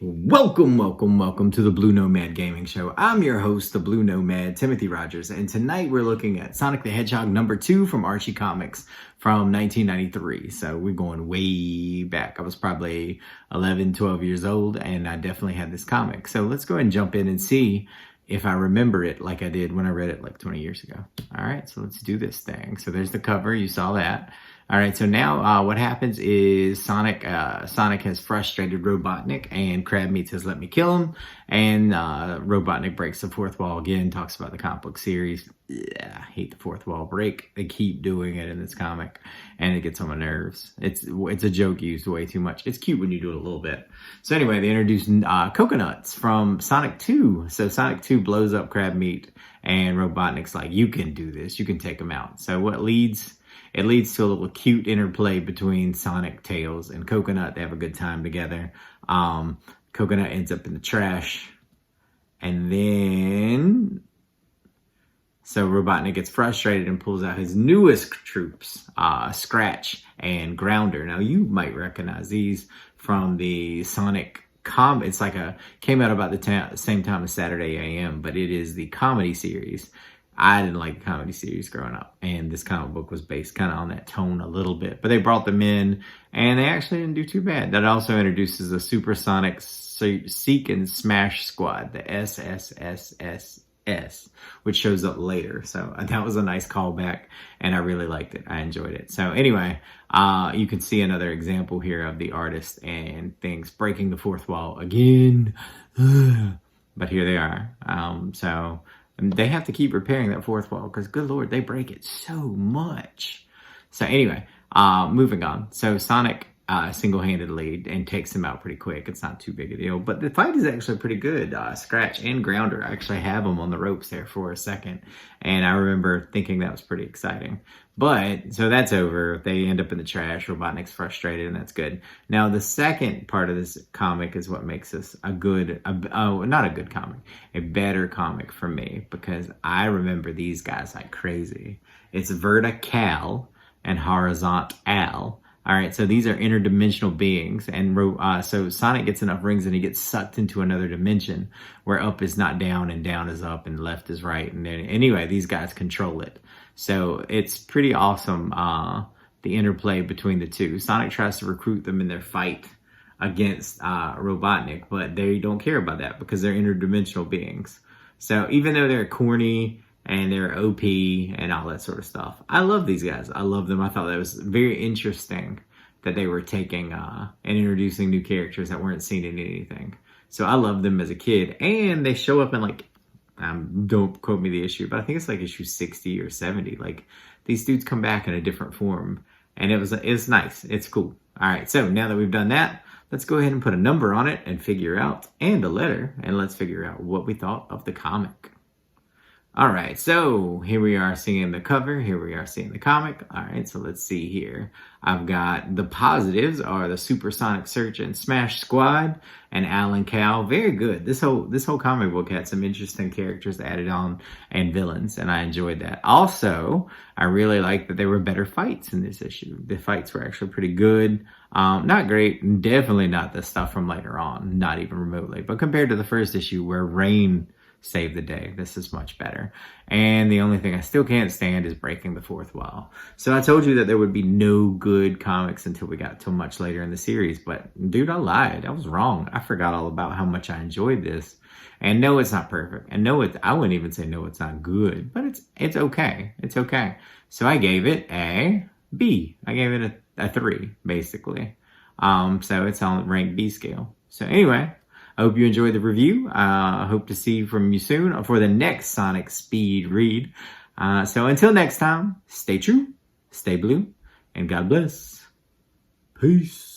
Welcome to the Blue Nomad Gaming Show. I'm your host, the Blue Nomad, Timothy Rogers, and tonight we're looking at Sonic the Hedgehog number 2 from Archie Comics from 1993. So we're going way back. I was probably 11, 12 years old, and I definitely had this comic. So let's go ahead and jump in and see if I remember it like I did when I read it like 20 years ago. All right, so let's do this thing. So there's the cover. You saw that. All right, so now what happens is Sonic has frustrated Robotnik, and Crabmeats has let me kill him, and Robotnik breaks the fourth wall again, talks about the comic book series. Yeah, I hate the fourth wall break. They keep doing it in this comic, and it gets on my nerves. It's a joke used way too much. It's cute when you do it a little bit. So anyway, they introduce coconuts from Sonic 2. So Sonic 2 blows up Crabmeat, and Robotnik's like, you can do this. You can take him out. So what leads... It leads to a little cute interplay between Sonic, Tails, and Coconut. They have a good time together. Coconut ends up in the trash. And then... So Robotnik gets frustrated and pulls out his newest troops, Scratch and Grounder. Now, you might recognize these from the Sonic comic. It's like came out about the same time as Saturday AM, but it is the comedy series. I didn't like the comedy series growing up, and this comic book was based kind of on that tone a little bit. But they brought them in, and they actually didn't do too bad. That also introduces the Supersonic Seek and Smash Squad, the SSSSS, which shows up later. So that was a nice callback, and I really liked it. I enjoyed it. So anyway, you can see another example here of the artist and things breaking the fourth wall again. But here they are. So... they have to keep repairing that fourth wall because, good Lord, they break it so much. So anyway, moving on. So Sonic single-handedly and takes him out pretty quick. It's not too big a deal. But the fight is actually pretty good. Scratch and Grounder actually have him on the ropes there for a second. And I remember thinking that was pretty exciting. But, so that's over. They end up in the trash. Robotnik's frustrated, and that's good. Now, the second part of this comic is what makes this not a good comic, a better comic for me, because I remember these guys like crazy. It's Vertical and Horizont Al. All right, so these are interdimensional beings, and so Sonic gets enough rings and he gets sucked into another dimension where up is not down and down is up and left is right. And then, anyway, these guys control it. So it's pretty awesome, the interplay between the two. Sonic tries to recruit them in their fight against Robotnik, but they don't care about that because they're interdimensional beings. So even though they're corny and they're OP and all that sort of stuff, I love these guys. I love them. I thought that was very interesting that they were taking and introducing new characters that weren't seen in anything. So I loved them as a kid. And they show up in like, don't quote me the issue, but I think it's like issue 60 or 70. Like, these dudes come back in a different form. And it's nice. It's cool. All right, so now that we've done that, let's go ahead and put a number on it and figure out, and a letter, and let's figure out what we thought of the comic. All right, so here we are seeing the cover. Here we are seeing the comic. All right, so let's see here. I've got the positives are the Supersonic Search and Smash Squad and Alan Cal. Very good. This whole comic book had some interesting characters added on and villains, and I enjoyed that. Also, I really liked that there were better fights in this issue. The fights were actually pretty good. Not great. Definitely not the stuff from later on. Not even remotely. But compared to the first issue where Rain saved the day, this is much better. And the only thing I still can't stand is breaking the fourth wall. So I told you that there would be no good comics until we got till much later in the series. But dude, I lied. I was wrong. I forgot all about how much I enjoyed this. And no, it's not perfect. And no, I wouldn't even say no, it's not good. But it's okay. It's okay. So I gave it a B. I gave it a 3, basically. So it's on rank B scale. So anyway, I hope you enjoyed the review. I hope to see from you soon for the next Sonic Speed read. So until next time, stay true, stay blue, and God bless. Peace.